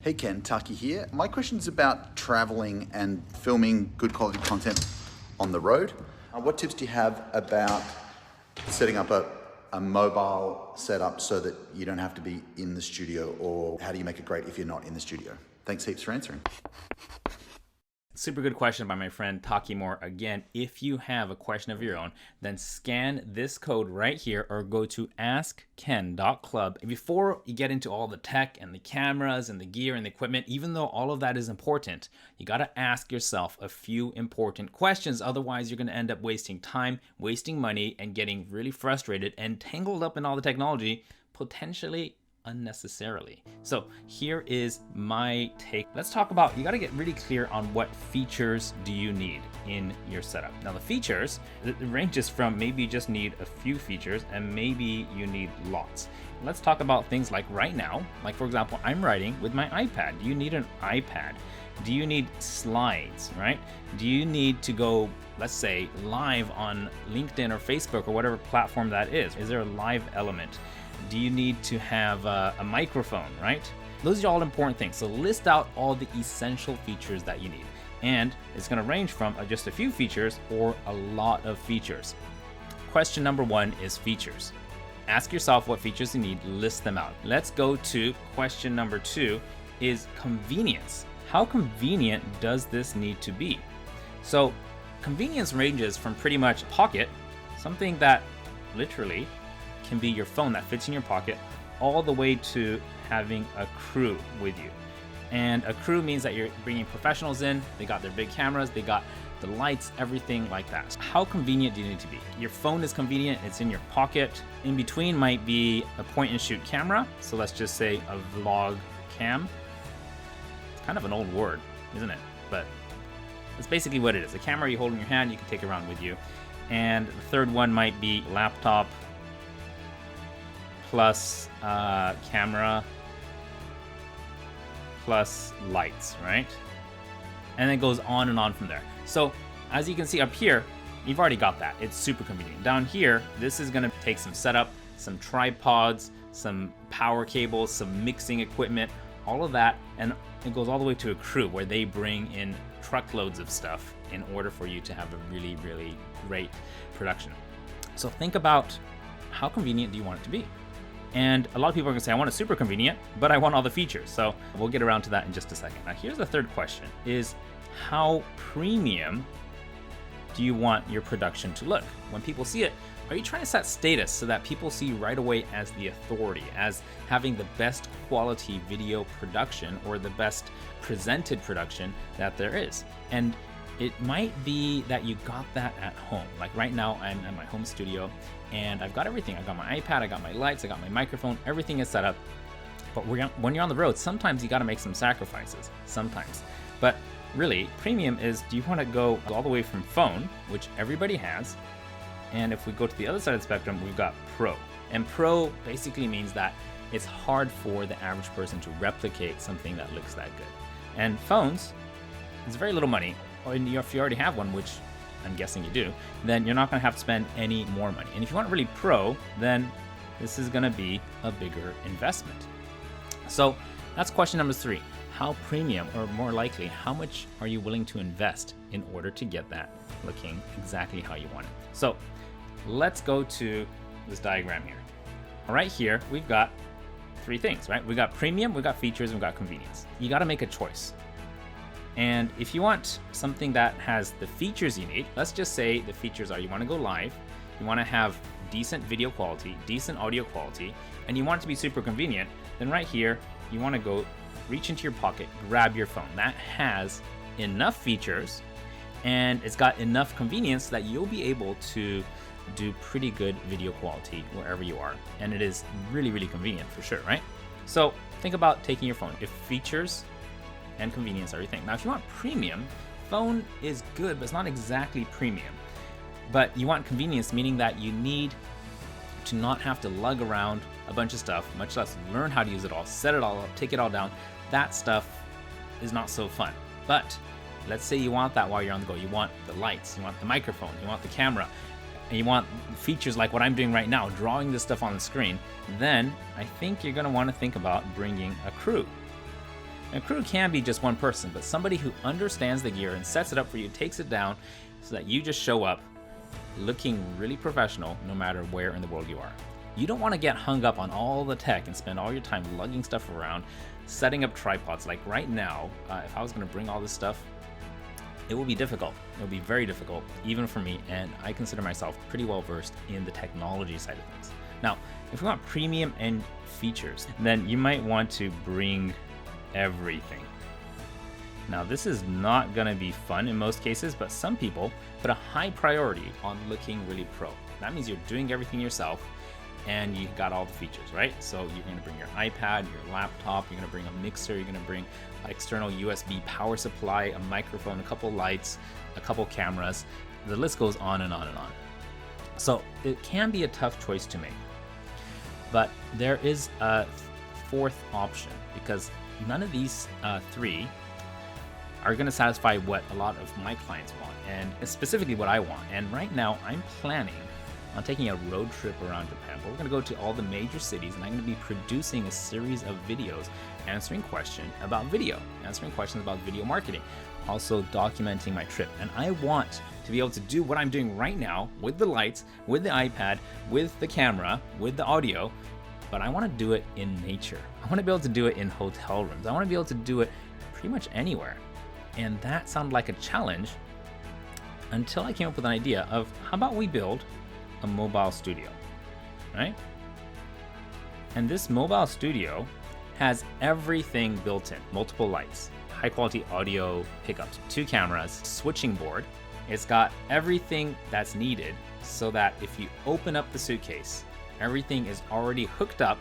Hey Ken, Taki here. My question is about traveling and filming good quality content on the road. What tips do you have about setting up a mobile setup so that you don't have to be in the studio, or how do you make it great if you're not in the studio? Thanks heaps for answering. Super good question by my friend Taki Moore. Again, if you have a question of your own, then scan this code right here or go to AskKen.club. Before you get into all the tech and the cameras and the gear and the equipment, even though all of that is important, you got to ask yourself a few important questions. Otherwise, you're going to end up wasting time, wasting money, and getting really frustrated and tangled up in all the technology, potentially unnecessarily. So here is my take. Let's talk about, you got to get really clear on what features do you need in your setup. Now the features, it ranges from maybe you just need a few features and maybe you need lots. Let's talk about things like right now, like for example, I'm writing with my iPad. Do you need an iPad? Do you need slides, right? Do you need to go, let's say, live on LinkedIn or Facebook or whatever platform that is? Is there a live element? Do you need to have a microphone, right? Those are all important things. So list out all the essential features that you need. And it's going to range from just a few features or a lot of features. Question number one is features. Ask yourself what features you need, list them out. Let's go to question number two is convenience. How convenient does this need to be? So convenience ranges from pretty much pocket, something that literally can be your phone that fits in your pocket, all the way to having a crew with you. And a crew means that you're bringing professionals in, they got their big cameras, they got the lights, everything like that. How convenient do you need to be? Your phone is convenient, it's in your pocket. In between might be a point and shoot camera. So let's just say a vlog cam. It's kind of an old word, isn't it? But it's basically what it is. A camera you hold in your hand, you can take around with you. And the third one might be laptop plus camera plus lights, right? And it goes on and on from there. So as you can see up here, you've already got that. It's super convenient. Down here, this is gonna take some setup, some tripods, some power cables, some mixing equipment, all of that. And it goes all the way to a crew where they bring in truckloads of stuff in order for you to have a really, really great production. So think about how convenient do you want it to be? And a lot of people are gonna say, I want it super convenient, but I want all the features. So we'll get around to that in just a second. Now here's the third question is, how premium do you want your production to look? When people see it, are you trying to set status so that people see right away as the authority, as having the best quality video production or the best presented production that there is? And it might be that you got that at home. Like right now, I'm in my home studio and I've got everything. I got my iPad, I got my lights, I got my microphone, everything is set up. But when you're on the road, sometimes you gotta make some sacrifices, sometimes. But really, premium is, do you wanna go all the way from phone, which everybody has, and if we go to the other side of the spectrum, we've got pro. And pro basically means that it's hard for the average person to replicate something that looks that good. And phones, it's very little money. And if you already have one, which I'm guessing you do, then you're not going to have to spend any more money. And if you want really pro, then this is going to be a bigger investment. So that's question number three. How premium, or more likely, how much are you willing to invest in order to get that looking exactly how you want it? So let's go to this diagram here. Right here, we've got three things, right? We got premium, we got features, and we got convenience. You got to make a choice. And if you want something that has the features you need, let's just say the features are you want to go live, you want to have decent video quality, decent audio quality, and you want it to be super convenient, then right here, you want to go reach into your pocket, grab your phone. That has enough features and it's got enough convenience that you'll be able to do pretty good video quality wherever you are. And it is really, really convenient for sure, right? So think about taking your phone. If features and convenience are your thing. Now, if you want premium, phone is good, but it's not exactly premium. But you want convenience, meaning that you need to not have to lug around a bunch of stuff, much less learn how to use it all, set it all up, take it all down. That stuff is not so fun. But let's say you want that while you're on the go. You want the lights, you want the microphone, you want the camera, and you want features like what I'm doing right now, drawing this stuff on the screen. Then I think you're gonna wanna think about bringing a crew. A crew can be just one person, but somebody who understands the gear and sets it up for you, takes it down, so that you just show up looking really professional no matter where in the world you are. You don't want to get hung up on all the tech and spend all your time lugging stuff around, setting up tripods. Like right now, if I was going to bring all this stuff, it will be difficult. It will be very difficult, even for me, and I consider myself pretty well versed in the technology side of things. Now, if you want premium end features, then you might want to bring everything. Now, this is not going to be fun in most cases, but some people put a high priority on looking really pro. That means you're doing everything yourself and you got all the features, right? So you're going to bring your iPad, your laptop, you're going to bring a mixer, you're going to bring an external USB power supply, a microphone, a couple lights, a couple cameras. The list goes on and on and on. So it can be a tough choice to make. But there is a fourth option, because none of these three are going to satisfy what a lot of my clients want, and specifically what I want. And right now I'm planning on taking a road trip around Japan, but we're going to go to all the major cities, and I'm going to be producing a series of videos answering questions about video marketing, also documenting my trip. And I want to be able to do what I'm doing right now with the lights, with the iPad, with the camera, with the audio, but I want to do it in nature. I want to be able to do it in hotel rooms. I want to be able to do it pretty much anywhere. And that sounded like a challenge until I came up with an idea of, how about we build a mobile studio, right? And this mobile studio has everything built in: multiple lights, high quality audio pickups, 2 cameras, switching board. It's got everything that's needed so that if you open up the suitcase, everything is already hooked up,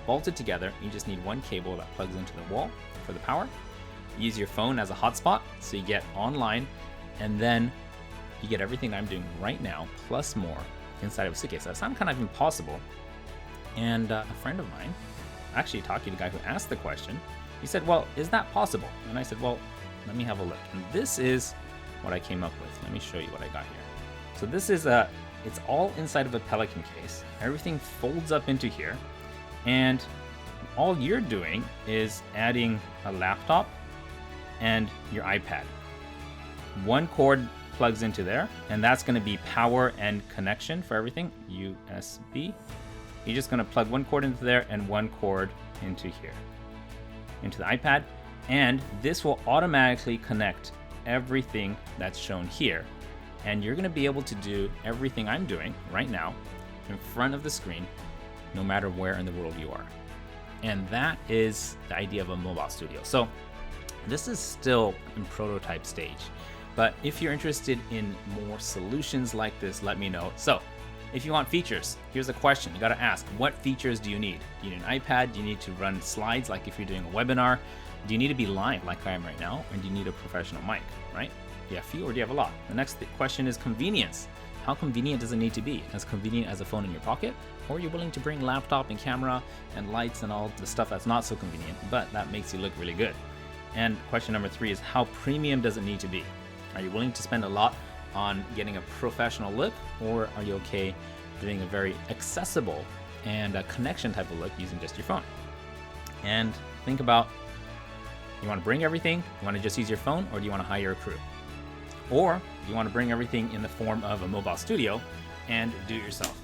bolted together. You just need one cable that plugs into the wall for the power. Use your phone as a hotspot so you get online, and then you get everything I'm doing right now plus more inside of a suitcase. That sounds kind of impossible. And a friend of mine, actually talking to the guy who asked the question, he said, well, is that possible? And I said, well, let me have a look. And this is what I came up with. Let me show you what I got here. So this is it's all inside of a Pelican case. Everything folds up into here, and all you're doing is adding a laptop and your iPad. One cord plugs into there, and that's going to be power and connection for everything, USB. You're just going to plug one cord into there and one cord into here, into the iPad, and this will automatically connect everything that's shown here. And you're going to be able to do everything I'm doing right now in front of the screen, no matter where in the world you are. And that is the idea of a mobile studio. So this is still in prototype stage, but if you're interested in more solutions like this, let me know. So if you want features, here's a question you got to ask: what features do you need? Do you need an iPad? Do you need to run slides like if you're doing a webinar? Do you need to be live like I am right now? Or do you need a professional mic, right? Do you have few or do you have a lot? The next question is convenience. How convenient does it need to be? As convenient as a phone in your pocket? Or are you willing to bring laptop and camera and lights and all the stuff that's not so convenient, but that makes you look really good? And question number 3 is, how premium does it need to be? Are you willing to spend a lot on getting a professional look, or are you okay doing a very accessible and a connection type of look using just your phone? And think about, you want to bring everything? You want to just use your phone, or do you want to hire a crew? Or do you want to bring everything in the form of a mobile studio and do it yourself?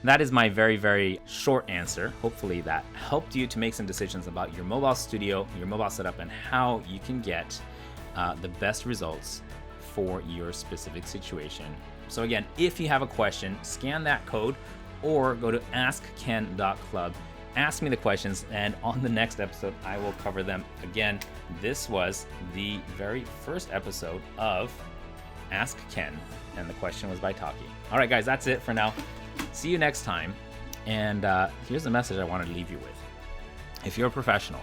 That is my very, very short answer. Hopefully that helped you to make some decisions about your mobile studio, your mobile setup, and how you can get the best results for your specific situation. So again, if you have a question, scan that code or go to AskKen.club. Ask me the questions, and on the next episode, I will cover them. Again, this was the very first episode of Ask Ken, and the question was by Taki. All right, guys, that's it for now. See you next time. And here's the message I want to leave you with. If you're a professional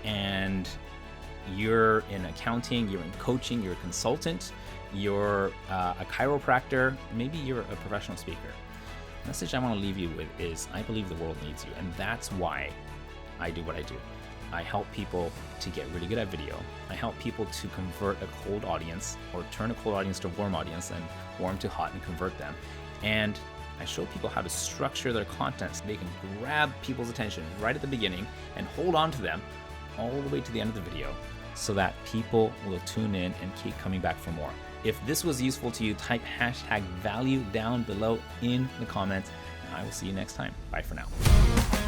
and you're in accounting, you're in coaching, you're a consultant, you're a chiropractor, maybe you're a professional speaker, the message I want to leave you with is, I believe the world needs you, and that's why I do what I do. I help people to get really good at video. I help people to convert a cold audience, or turn a cold audience to a warm audience, and warm to hot and convert them. And I show people how to structure their content so they can grab people's attention right at the beginning and hold on to them all the way to the end of the video so that people will tune in and keep coming back for more. If this was useful to you, type hashtag value down below in the comments. I will see you next time. Bye for now.